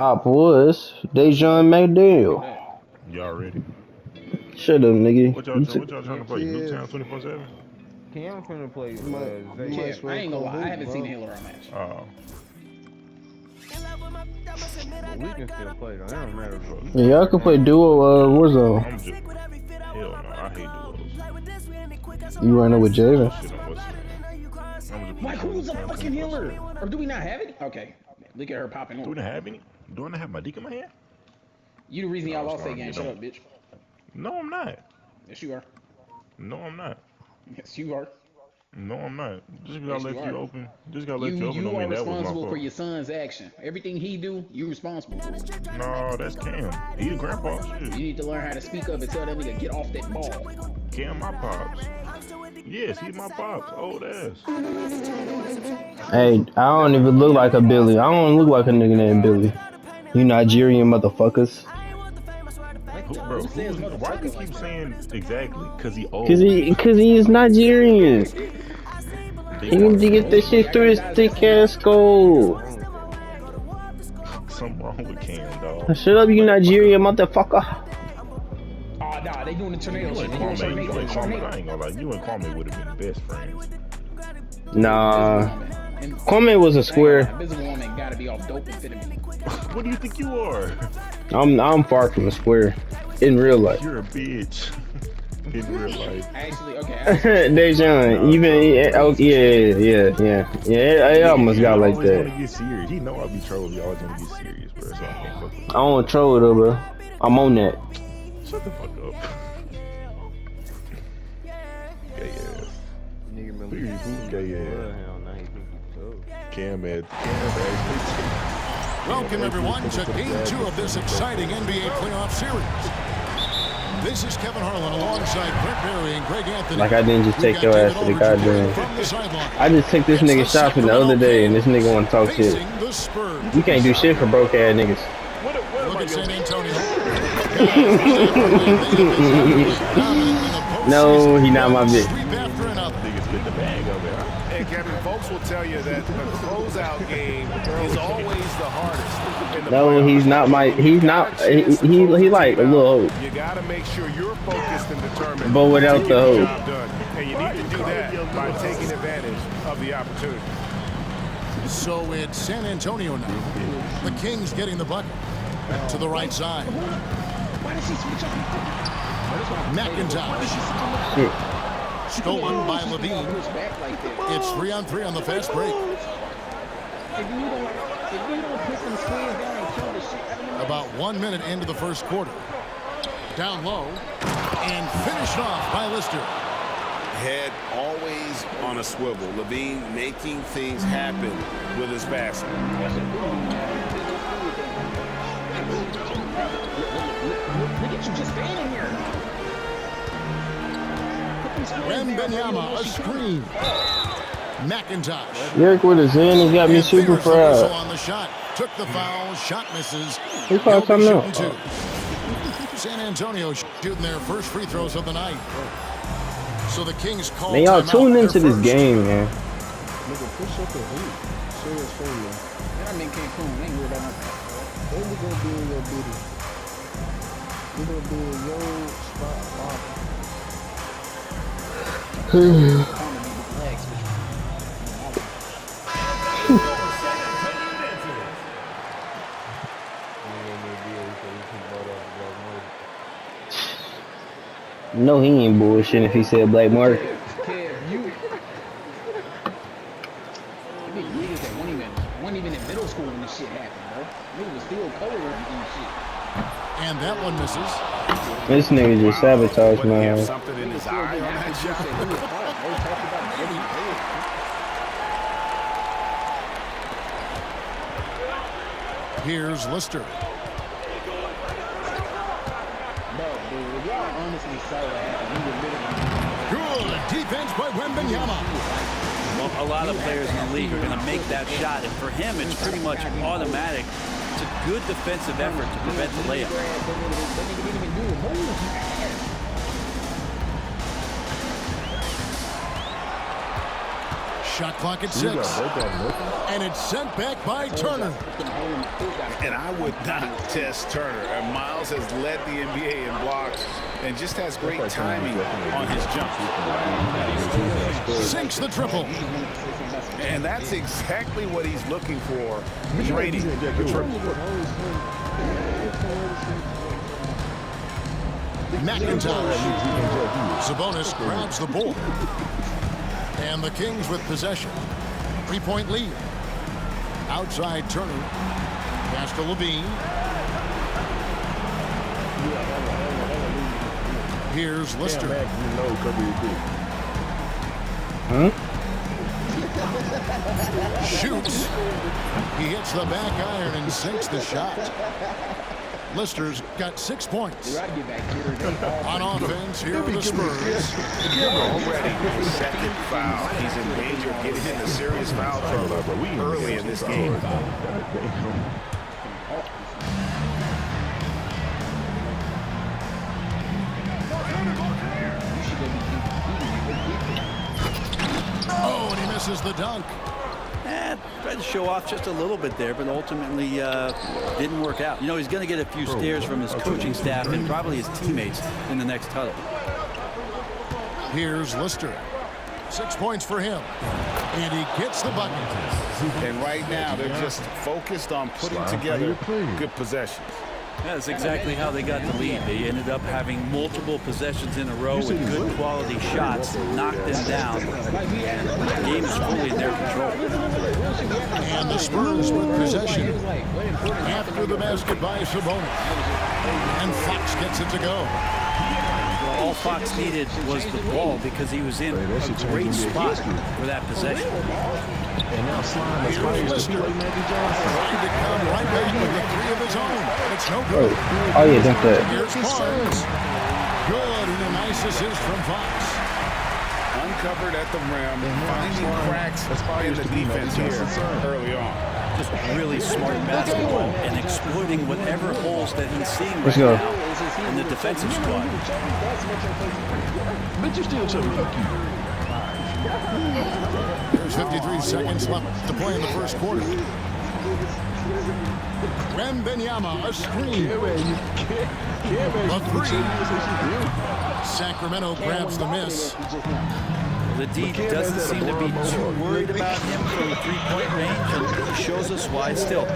Top was Dejon McDaniel. Y'all ready? Shut up, nigga. What y'all trying to play? Kev, Nuketown 24/7? Cam finna play you Zay. might as I well ain't gonna come lie, I hoop, haven't seen the bro. Halo Run match. Oh, But we can still play though. It don't matter, bro. Yeah, y'all can play duo Warzone. I'm just hell no. I hate duos. You running with Javen? Shit, I'm what's I'm just Like, who's a fucking 24/7. healer? Or do we not have it? Okay, look at her popping Do we on. not have any? Do I not have my dick in my hand? You the reason y'all No, it's lost that fine. game. You Shut don't. up, bitch. No, I'm not. Yes, you are. No, I'm not. Yes, you are. No, I'm not. Just because I Yes, you left you are. open. Just because I left you open You don't are mean that was my responsible for fault. your son's action. Everything he do, you responsible for. No, that's Cam. He the grandpa. You Shit. need to learn how to speak up and tell that nigga get off that ball. Cam, my pops. Yes, he's my pops. Old ass. Hey, I don't even look like a Billy. I don't look like a nigga named Billy. You Nigerian motherfuckers. Who, bro? Who says Why do you motherfucker like keep that? saying exactly? Cause he Cause old. he is Nigerian. They He are need to get this Old, shit I through gotta his dodge that thick bullet. ass skull. Wrong with that nigga. something wrong with Cam, dog. Shut up, you Motherfucker. Nigerian motherfucker. Oh, nah, they doing the tornado You shit. and They doing Kwame, you Sharknado. and Kwame. I Sharknado. ain't gonna lie. You and Kwame would have been best friends. Invisible Nah, Woman. And Kwame was a I ain't gonna lie, square. Invisible Woman gotta be off dope amphetamine. What do you think you are? I'm far from a square in real life. You're a bitch. In real life. Actually, okay, I have some shit. Dejan, Nah, you been trolling. oh yeah. I almost He got like always want that. to get serious. He know I be trolling. He always want to get serious, bro. So I can't fuck with I him. don't troll though, bro. I'm on that. Shut the fuck up. Gay ass. Nigga remember Period, fool. Gay ass. Bloodhound. Now he think he's tough. Cam actually. Welcome, everyone, to Game 2 of this exciting NBA playoff series. This is Kevin Harlan alongside Brent Berry and Greg Anthony. Like I didn't just We've take got your ass David to the Aldridge goddamn. from the sideline. I just took this It's nigga the shopping the other Sacramento day, and this Kings nigga want to talk shit. facing the Spurs. You can't do shit for broke ass niggas. Look at San Antonio. No, he not my bitch. Sweep after another. Niggas spit the bag over there. Hey, Kevin, folks will tell you that the closeout game is always the hardest. In the No, playoffs. he's not my. He's not. He like a little old, You got to make sure you're focused and determined but without to the get the hoe. job done. And you need to do that by taking advantage of the opportunity. So it's San Antonio now. The Kings getting the bucket. To the right side. Why did she switch on? McIntosh. Shit. Stolen by Levine. Push back like that. It's 3-on-3 on the fast break. If you don't put some swings down and kill the shit out of them. About 1 minute into the first quarter. Down low. And finished off by Lister. Head always on a swivel. Levine making things happen with his basket. Look at you just standing here. Wembanyama, a screen. McIntosh. Eric with a Zen, he got me And super fingers the whistle proud. on the shot. Took the foul. Shot misses. He called They'll be something shooting out. two. San Antonio shooting their first free throws of the night. So the Kings call Man, y'all timeout, tune their into this first. game, man. Nigga, push up the hoop. Serious for you. That I mean Cancun. Ain't worried about nothing. They we gonna be in your bitty. We gonna be in your spot. No, he ain't bullshitting if he said black market. Kev, you. I mean, niggas that weren't even in middle school when this shit happened, bro. Niggas was still coloring and shit. And that one misses. This nigga just sabotaged What, my he have ass. something in his eye on that shot? Here's Lister. Bro, dude, y'all honestly saw what happened. You were literally. Good defense by Wembanyama. Well, a lot of players in the league are going to make that shot, and for him, it's pretty much automatic. It's a good defensive effort to prevent the layup. That nigga didn't even do a move. Shot clock at 6. And it's sent back by Turner. And I would not test Turner. And Miles has led the NBA in blocks and just has great timing on his jump. Sinks the triple. And that's exactly what he's looking for, draining the triple. McIntosh. Sabonis grabs the ball. And the Kings with possession. 3-point lead. Outside Turner. Pass to Levine. Here's Lister. Shoots. He hits the back iron and sinks the shot. Lister's got 6 points. On offense, here are the Spurs. Already his second foul. He's in danger of getting into serious foul trouble early in this game. Oh, and he misses the dunk. Tried to show off just a little bit there, but ultimately didn't work out. You know, he's going to get a few stares from his coaching staff and probably his teammates in the next huddle. Here's Lister. 6 points for him. And he gets the bucket. And right now, they're just focused on putting together good possessions. That's exactly how they got the lead. They ended up having multiple possessions in a row with good quality shots, knocked them down. The game is fully in their control. And the Spurs with possession. After the basket by Sabonis. And Fox gets it to go. All Fox needed was the ball because he was in a great spot for that possession. Here's Lister. Trying to come right back with the 3 of his own. It's no good. Oh yeah, that's that. Here's Barnes. Good, and a nice assist from Fox. Uncovered at the rim, finding cracks in the defense here early on. Just really smart basketball and exploiting whatever holes that he's seeing Let's right go. now in the defensive squad. But you still so lucky. There's 53 seconds left to play in the first quarter. Wembanyama, a screen. The 3. Sacramento grabs the miss. The D doesn't seem to be too worried about him from the three-point range, and he shows us why still.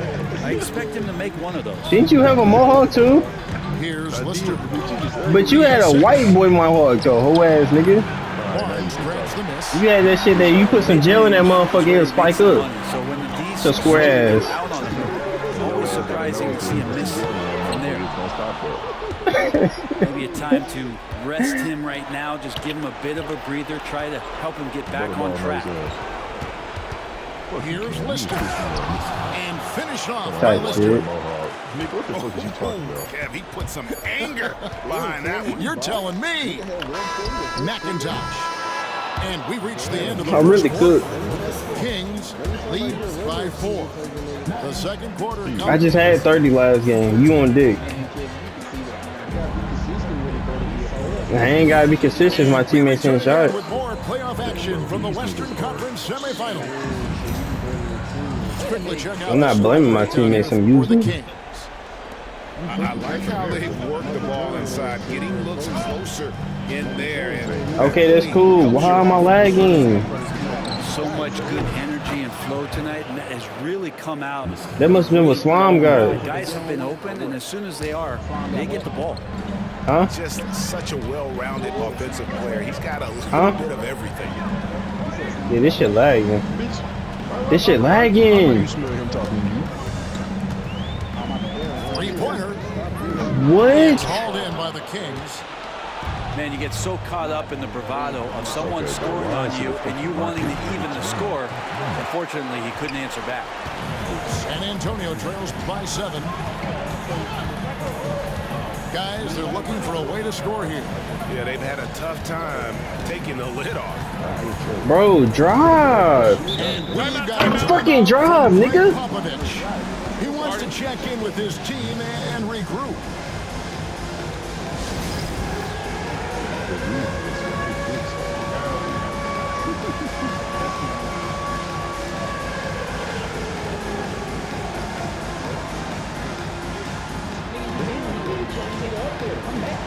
I expect him to make one of those. Didn't you have a mohawk too? Here's Lister. But you had a white boy mohawk though, whole ass nigga. Barnes grabs the miss. You had that shit that you put some gel in that motherfucker, it'll spike up. So when the D's So square ass. out on him, always surprising to see him miss from there. Maybe a time to rest him right now, just give him a bit of a breather, try to help him get back on track. Here's Lister. And finished off by Tight Lister. shit. Kev, he put some anger behind that one. You're telling me. McIntosh. And we reach the end of the I really first could. quarter. Kings lead by 4. The second quarter comes. I just had 30 last game. You on dick. I ain't gotta be consistent if my teammates ain't shot. With more playoff action from the Western Conference semifinal. Quickly check out I'm not blaming my teammates, I'm using the them. Kings. I like how they work the ball inside, getting looks closer in there. And Okay, that's cool. Why am I lagging? So much good energy and flow tonight, and that has really come out. That must have been with Slime guard. Guys have been open, and as soon as they are, they get the ball. Huh? just such a well-rounded offensive player. He's got a little Huh? bit of everything. Yeah, this shit lagging. This shit lagging. You smell him talking to you. 3-pointer. What? Hauled in by the Kings. Man, you get so caught up in the bravado of someone scoring on you and you wanting to even the score. Unfortunately, he couldn't answer back. San Antonio trails by 7. Guys, they're looking for a way to score here. Yeah, they've had a tough time taking the lid off. Bro, drive. And we've got a Fucking drive, nigga. Popovich. He wants to check in with his team and regroup. there. Come back.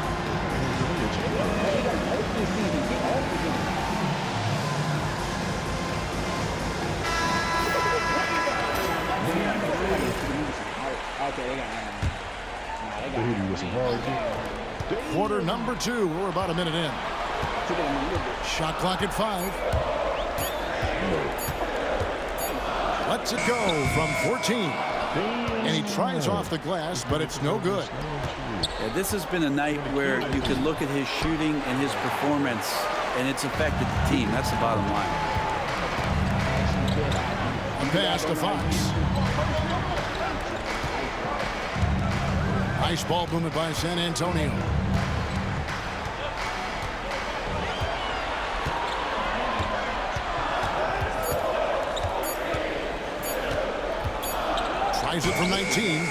He got to open this season. Get off the game. Okay, they got Quarter number 2. We're about a minute in. Shot clock at 5. Lets it go from 14. And he tries off the glass, but it's no good. Yeah, this has been a night where you could look at his shooting and his performance, and it's affected the team. That's the bottom line. Pass to Fox. Nice ball movement by San Antonio. Tries it from 19.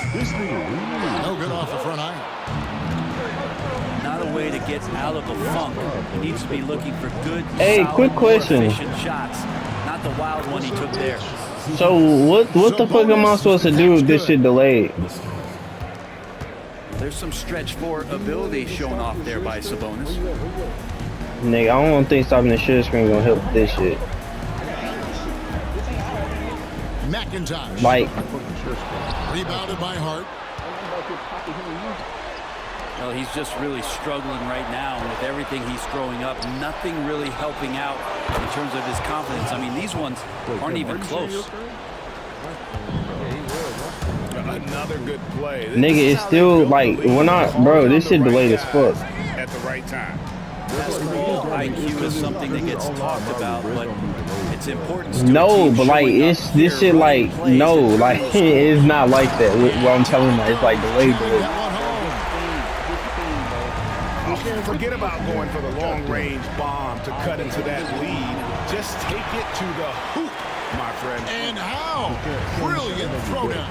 No good off the front iron. Not a way to get out of the funk. He needs to be looking for good, Hey, solid, quick question. efficient shots. Not the wild one he took there. So what the fuck am I supposed to do if this shit delayed? There's some stretch four ability shown off there by Sabonis. Nigga, I don't think stopping the shit screen gonna help with this shit. McIntosh. Like, Rebounded by Hart. Well, he's just really struggling right now with everything he's throwing up. Nothing really helping out in terms of his confidence. I mean, these ones aren't even close. Another good play. nigga, it's still like, when I, bro, this shit delayed as fuck. At the right time. Basketball IQ is something that gets talked about, but it's important to No, keep but like, showing it's up this here, shit running like, plays no, and like, it's not like that. What I'm telling you, it's like delayed. Forget about going for the long-range bomb to cut into that lead. Just take it to the hoop, my friend. And how? Brilliant throwdown.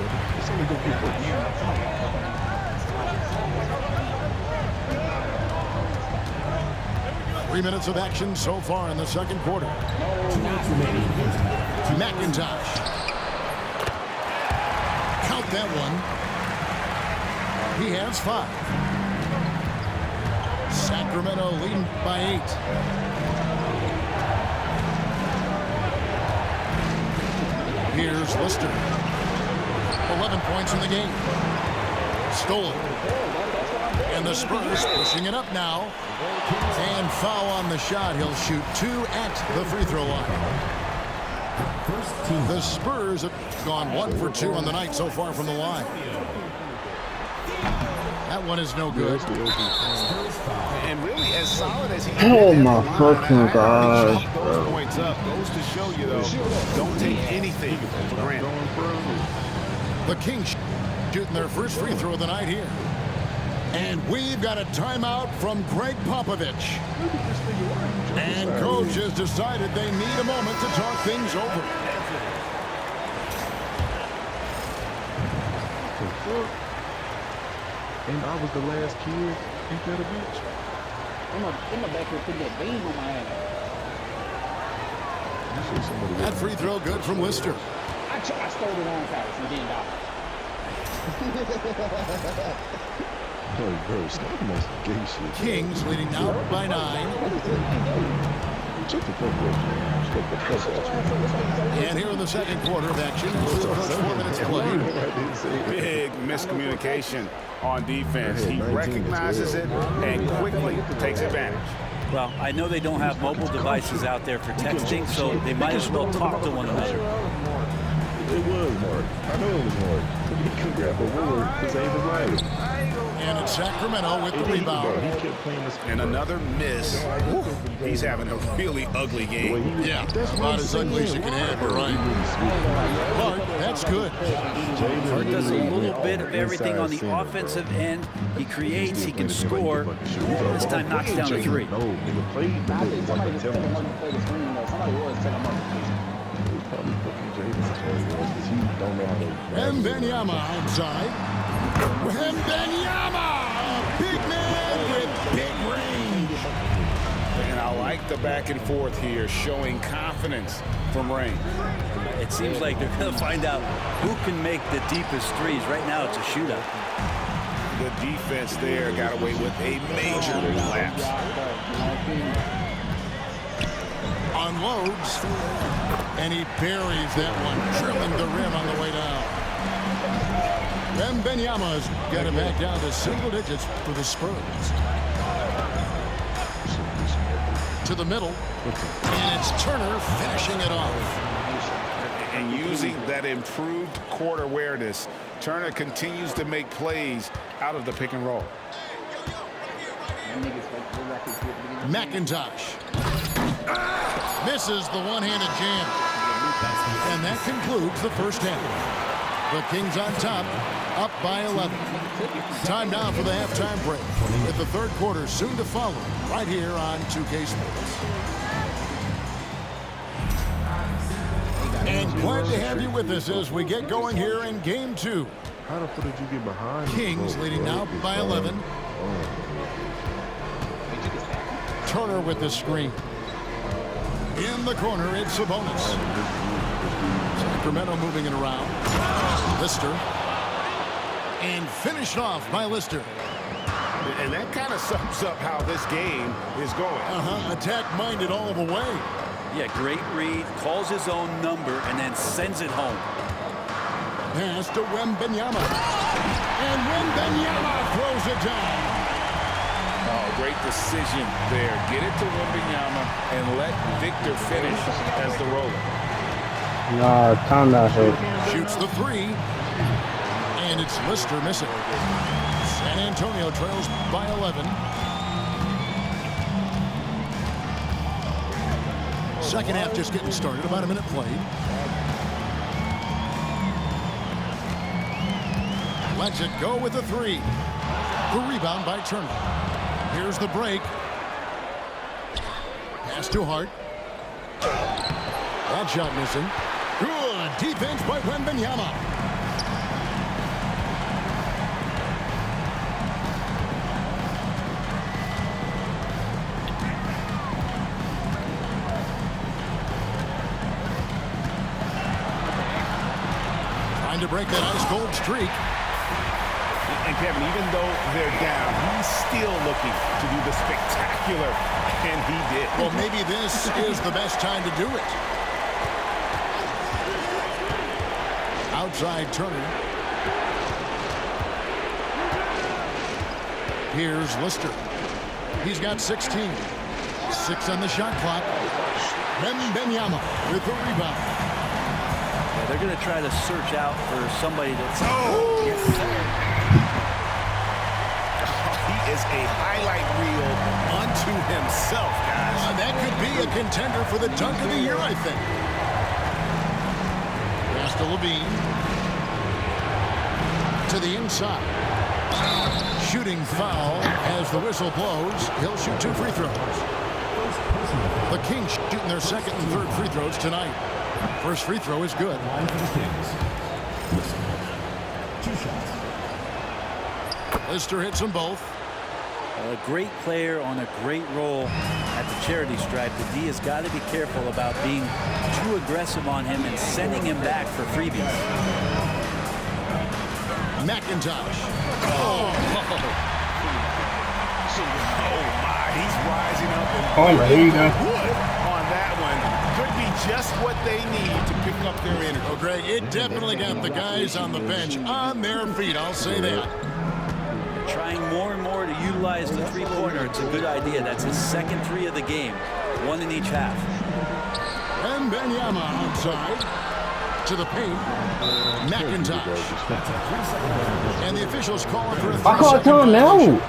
3 minutes of action so far in the second quarter. McIntosh. Count that one. He has 5. Sacramento leading by 8. Here's Lister. 11 points in the game. Stolen. And the Spurs pushing it up now. And foul on the shot. He'll shoot 2 at the free throw line. The Spurs have gone 1 for 2 on the night so far from the line. That one is no good. And really, as solid as he Oh my fucking gosh, those points up goes to show you, though, don't take anything for granted. The Kings shooting their first free throw of the night here. And we've got a timeout from Greg Popovich. And coach has decided they need a moment to talk things over. And I was the last kid in that bench. I'm back here putting that beam on my ass. That free throw good from Lister. I stole the wrong pass and didn't Bro, stop my gay shit. Kings leading now by 9. Shut the fuck up. And here in the second quarter of action, as we approach 4 minutes played. Big miscommunication on defense. He recognizes it and quickly takes advantage. Well, I know they don't have mobile devices out there for texting, so they might as well talk to one another. It was Mark. I know it was Mark. He could grab a ruler because Abe was right. And it's Sacramento with the rebound. He kept playing this. And another miss. Woo. He's having a really ugly game. Yeah, about as ugly as you can have, right? Hart, that's good. Hart does a little bit of everything on the offensive end. He creates, he can score. This time knocks down a 3. No, in the play. Somebody was telling him to play the screen, though. Somebody was telling him. Wembanyama outside. Wembanyama! A big man with big range. And I like the back and forth here, showing confidence from Rain. It seems like they're going to find out who can make the deepest threes. Right now, it's a shootout. the defense there got away with a major lapse. Unloads, and he buries that one, trimming the rim on the way down. Wembanyama's got it back down to single digits for the Spurs. To the middle, and it's Turner finishing it off. And using that improved court awareness, Turner continues to make plays out of the pick and roll. McIntosh misses the one-handed jam. And that concludes the first half. The Kings on top, up by 11. Time now for the halftime break, with the third quarter soon to follow, right here on 2K Sports. And glad to have you with us as we get going here in game 2. How the fuck did you get behind? Kings leading now by 11. Turner with the screen. In the corner, it's Sabonis. Sacramento moving it around. Lister. And finished off by Lister. And that kind of sums up how this game is going. Attack-minded all the way. Yeah, great read, calls his own number, and then sends it home. Pass to Wembanyama. And Wembanyama throws it down. Oh, great decision there. Get it to Wembanyama and let Victor finish as the roller. Nah, time not hit. Shoots the three. And it's Lister missing. San Antonio trails by 11. Second half just getting started. About a minute played. Lets it go with the three. The rebound by Turner. Here's the break. Pass to Hart. That shot missing. Good defense by Wembanyama. Trying to break that ice cold streak. And Kevin, even though they're down, he's still looking to do the spectacular, and he did. Well, maybe this is the best time to do it. Outside Turner. Here's Lister. He's got 16. 6 on the shot clock. Wembanyama with the rebound. Yeah, they're going to try to search out for somebody that's... He is a highlight reel unto himself, guys. That could be a contender for the dunk of the year, I think. Pass to Levine. To the inside. Shooting foul as the whistle blows. He'll shoot 2 free throws. The Kings shooting their second and third free throws tonight. First free throw is good. Lister hits them both. A great player on a great role at the charity stripe. The D has got to be careful about being too aggressive on him and sending him back for freebies. McIntosh. Oh my, he's rising up and There you go. on that one. Could be just what they need to pick up their energy. Oh, Greg, it definitely got the guys on the bench on their feet, I'll say that. Trying more and more to utilize the three-pointer. It's a good idea. That's his second 3 of the game. 1 in each half. Wembanyama outside. To the paint. McIntosh. And the officials call for a 3-second violation.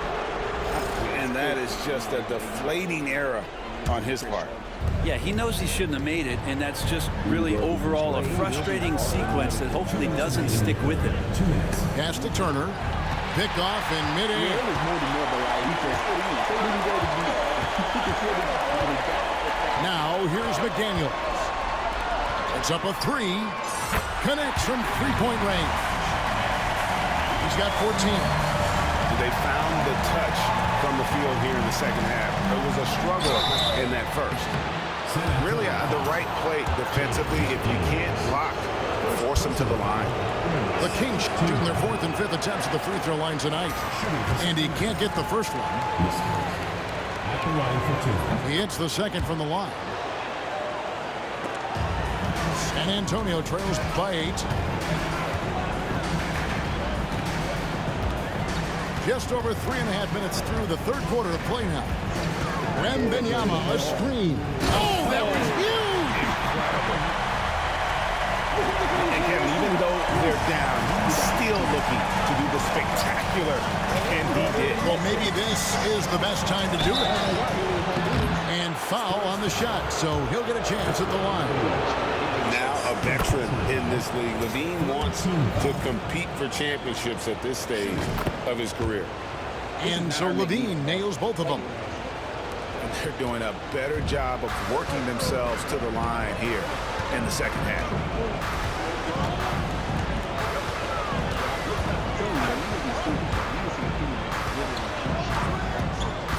And that is just a deflating error on his part. Yeah, he knows he shouldn't have made it, and that's just really overall a frustrating sequence that hopefully doesn't stick with him. Pass to Turner. Pick off in midair. Now here's McDaniels. It's up a 3. Connects from 3-point range. He's got 14. They found the touch from the field here in the second half. It was a struggle in that first. Really the right play defensively. If you can't block force him to the line. The Kings shooting their 4th and 5th attempts at the free throw line tonight. And he can't get the first one. He hits the second from the line. San Antonio trails by 8. Just over 3.5 minutes through the third quarter of play now. Wembanyama, a screen. Oh, that was huge! And Kevin, even though they're down, he's still looking to do the spectacular, and he did. Well, maybe this is the best time to do it. And foul on the shot, so he'll get a chance at the line. Now a veteran in this league. Levine wants to compete for championships at this stage of his career. And so Levine nails both of them. And they're doing a better job of working themselves to the line here in the second half.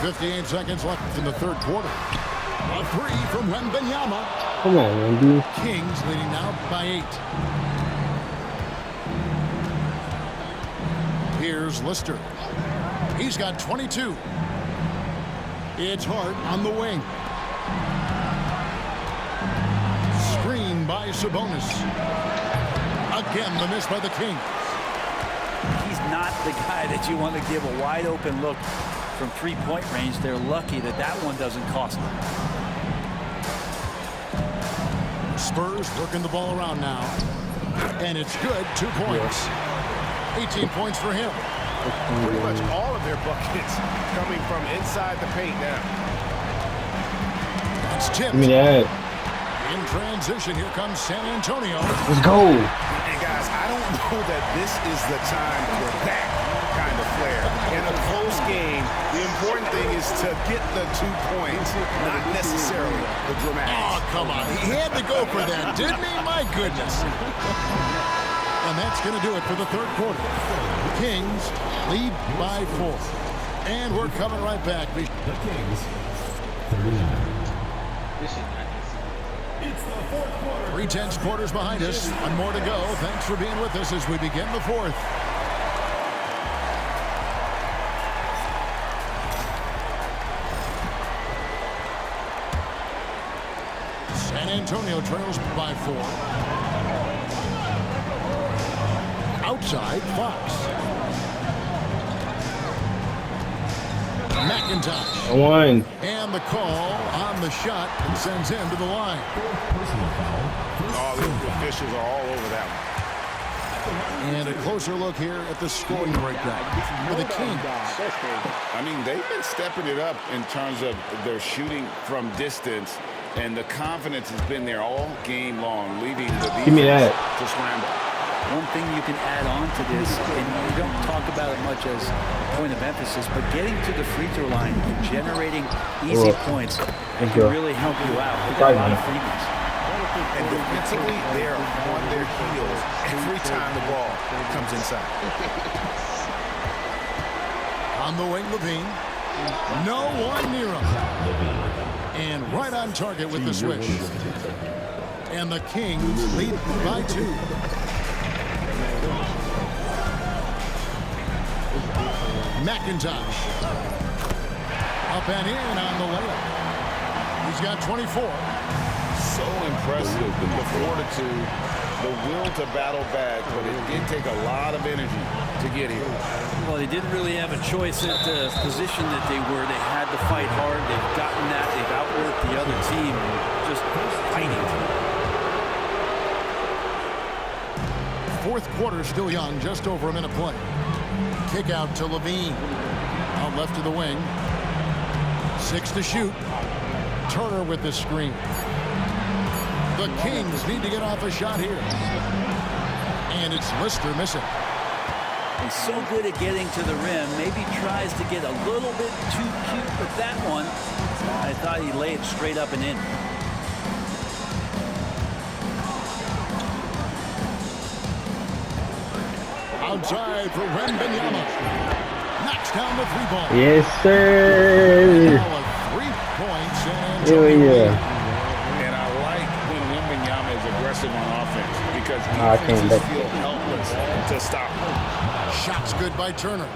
58 seconds left in the third quarter. A three from Wembanyama. Come on, Wendy. Kings leading now by 8. Here's Lister. He's got 22. It's Hart on the wing. Screen by Sabonis. Again, the miss by the Kings. He's not the guy that you want to give a wide open look from three-point range. They're lucky that that one doesn't cost them. Spurs working the ball around now. And it's good. 2 points. 18 points for him. Pretty much all of their buckets coming from inside the paint now. It's tipped. Give me that. In transition, here comes San Antonio. Let's go. And guys, I don't know that this is the time for that kind of flair. In a close game, the important thing is to get the 2 points, not necessarily the dramatic. Oh, come on. He had to go for that, didn't he? My goodness. And that's going to do it for the third quarter. Kings lead by 4. And we're coming right back. The Kings, 39. 3/10 quarters behind us. One more to go. Thanks for being with us as we begin the fourth. San Antonio trails by 4. Outside, Fox. McIntosh. One. And the call on the shot and sends him to the line. Oh, the officials are all over that one. And a closer look here at the scoring breakdown for the Kings. I mean, they've been stepping it up in terms of their shooting from distance, and the confidence has been there all game long, leaving the Give me that. defense to scramble. One thing you can add on to this, and you don't talk about it much as a point of emphasis, but getting to the free throw line and generating easy points can really help you out. They got a lot of freebies. And defensively, they're on their heels every time the ball comes inside. On the wing, Levine. No one near him. And right on target with the switch. And the Kings lead by 2. McIntosh. Up and in on the layup. He's got 24. So impressive, the fortitude, the will to battle back, but it did take a lot of energy to get here. Well, they didn't really have a choice at the position that they were. They had to fight hard. They've gotten that. They've outworked the other team. Just fighting. Fourth quarter still young, just over a minute play. Kick out to Levine. Out left to the wing. 6 to shoot. Turner with the screen. The Kings need to get off a shot here. And it's Lister missing. He's so good at getting to the rim. Maybe tries to get a little bit too cute with that one. I thought he laid it straight up and in. Outside for Wembanyama. Knocks down the 3-ball. Yes, sir. 3 points. Hell yeah. And I like when Wembanyama is aggressive on offense because I came defenses back. feel helpless to stop him. Shots good by Turner.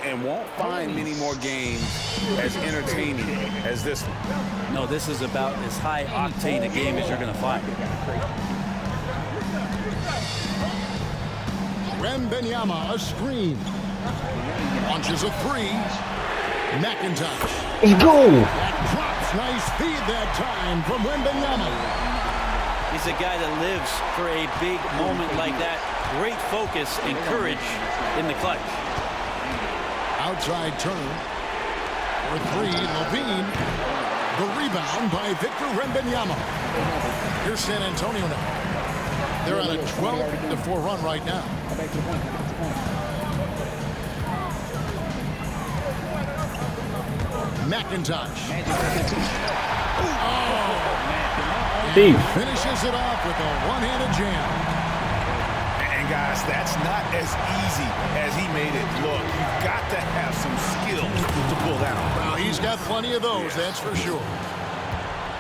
And won't find many more games as entertaining as this one. No, this is about as high octane a game as you're going to find. Wembanyama, a screen. Launches a three. McIntosh. Let's go. That drops. Nice feed that time from Wembanyama. He's a guy that lives for a big moment like that. Great focus and courage in the clutch. Outside Turner. For three, Levine. The rebound by Victor Wembanyama. Here's San Antonio now. They're on a 12-4 run right now. Back to the point. Back to the point. McIntosh. Steve. Finishes it off with a one-handed jam. And guys, that's not as easy as he made it look. You've got to have some skill to pull that off. Well, he's got plenty of those, that's for sure.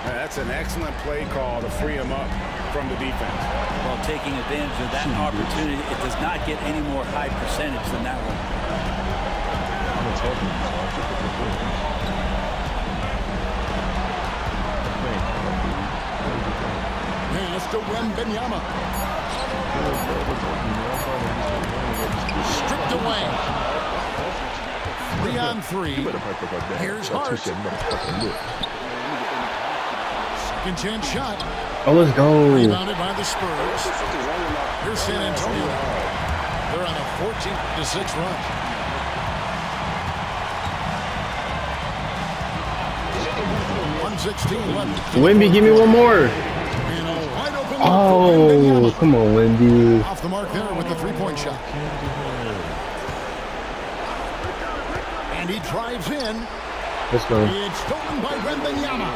That's an excellent play call to free him up from the defense. Well, taking advantage of that opportunity, it does not get any more high percentage than that one. Pass to Wembanyama. Stripped away. 3 on 3. Here's Hart. Second chance shot. Oh, let's go. Rebounded by the Spurs. Here's San Antonio. They're on a 14-6 run. .116 left. Wemby, give me one more. And a wide open look for Oh, Wembanyama. come on, Wemby. Off the mark there with the three-point shot. And he drives in. Let's go. It's stolen by Wembanyama.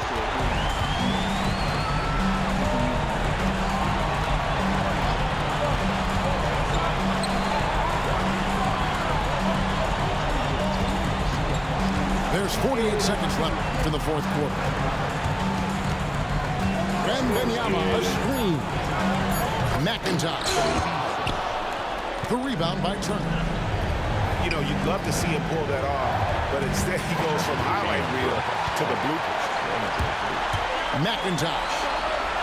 There's 48 seconds left in the fourth quarter. Wembanyama, a screen. McIntosh. The rebound by Turner. You know, you'd love to see him pull that off, but instead he goes from highlight reel to the bloopers. McIntosh.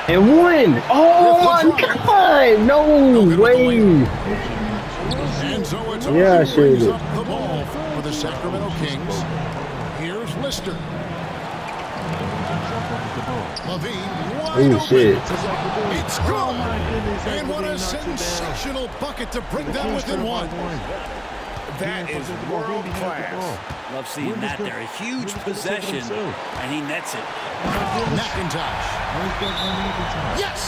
And one. Oh my God. No way. And so it's Yeah, I brings should. up the ball for the Sacramento Kings. Here's Lister. Levine, wide Oh open. shit. It's good. And what a sensational bucket to bring them within one. That is world class. Love seeing that there. A huge possession, and he nets it. McIntosh. Yes!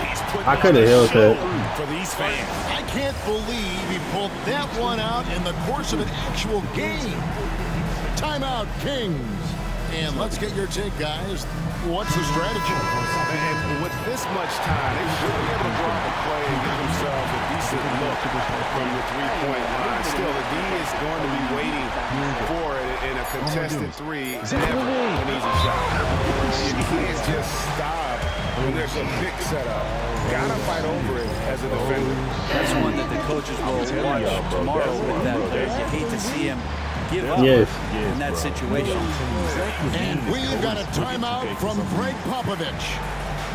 He's putting I coulda on a held show that. for these fans. I can't believe he pulled that one out in the course of an actual game. Timeout, Kings. And let's get your take, guys. What's the strategy? And with this much time, they should be able to go out and play and give themselves a decent look from the three-point line. Still, the D is going to be waiting for it in a contested three. Never an easy shot. You can't just stop when there's a pick set up. Gotta fight over it as a defender. That's one that the coaches will watch tomorrow with that player. You hate to see him give up Yes. in that situation. And we've got a timeout from Greg Popovich.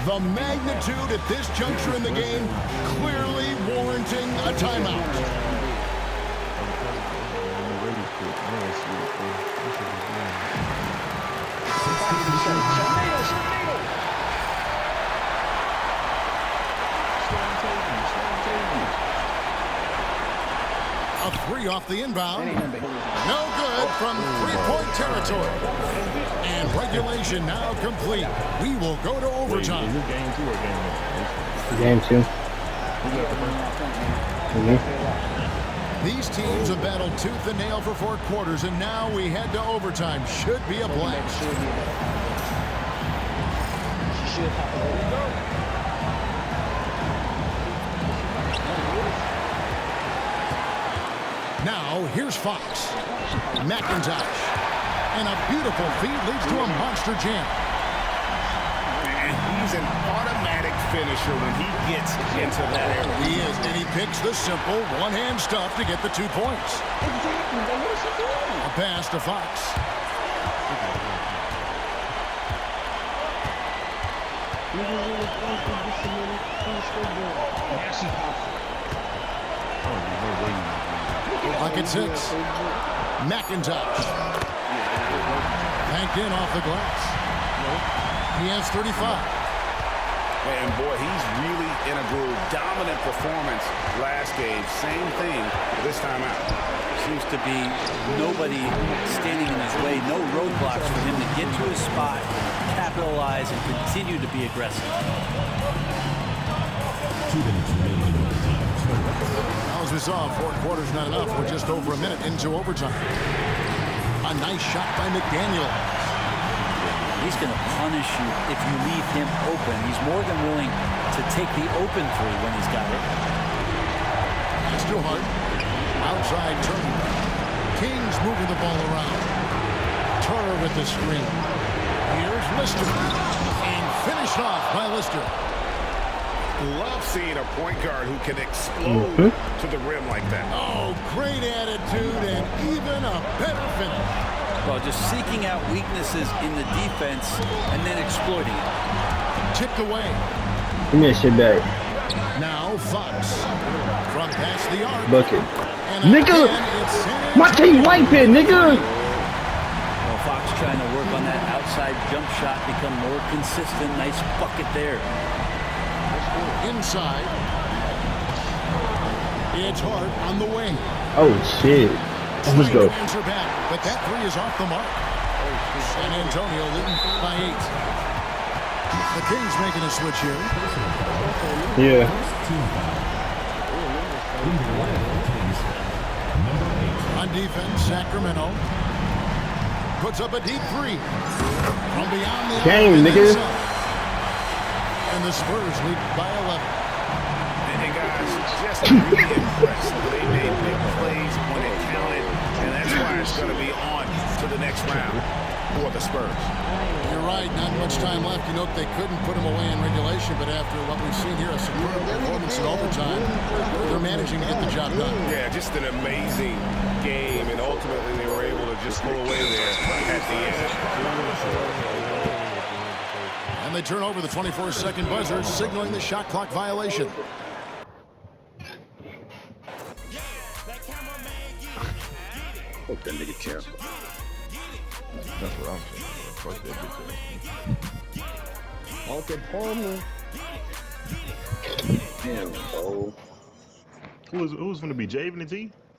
The magnitude at this juncture in the game clearly warranting a timeout. A three off the inbound. No good from three-point territory. And regulation now complete. We will go to overtime. Game 2. These teams have battled tooth and nail for 4 quarters, and now we head to overtime. Should be a blast. Now, here's Fox. McIntosh. And a beautiful feed leads to a monster jam. And he's an automatic finisher when he gets into that area. He is, and he picks the simple one-hand stuff to get the 2 points. Exactly, but what is he doing? A pass to Fox. Bucket 6. McIntosh. Banked in off the glass. He has 35. And boy, he's really in a groove. Dominant performance last game. Same thing this time out. Seems to be nobody standing in his way. No roadblocks for him to get to his spot, capitalize, and continue to be aggressive. As we saw, 4 quarters not enough. We're just over a minute into overtime. A nice shot by McDaniel. He's going to punish you if you leave him open. He's more than willing to take the open 3 when he's got it. It's too hard. Outside Turner. Kings moving the ball around. Turner with the screen. Here's Lister. And finished off by Lister. Love seeing a point guard who can explode to the rim like that. Oh, great attitude and even a better finish. Well, just seeking out weaknesses in the defense and then exploiting it. Tipped away. Give me that shit back. Now Fox. From past the arc. Bucket. And Nigga! My team white pin, nigga! Well, Fox trying to work on that outside jump shot, become more consistent. Nice bucket there. Inside. It's Hart on the wing. Oh, shit. Let's go. Answer back, but that 3 is off the mark. San Antonio leading by 8. The Kings making a switch here. Yeah. On defense, Sacramento puts up a deep 3 from beyond the Game, nigga. And the Spurs lead by 11. And guys, just really impressed. They made big plays when it counted, and that's why it's going to be on to the next round for the Spurs. You're right, not much time left. You know, they couldn't put them away in regulation, but after what we've seen here, a superb performance in overtime, they're managing to get the job done. Yeah, just an amazing game, and ultimately they were able to just pull away there at the end. And they turn over the 24-second buzzer, signaling the shot clock violation. Hope that nigga careful. That's what I'm saying. Fuck that bitch ass. Uncle Palmer. Damn, oh. Who's gonna be Javen and T?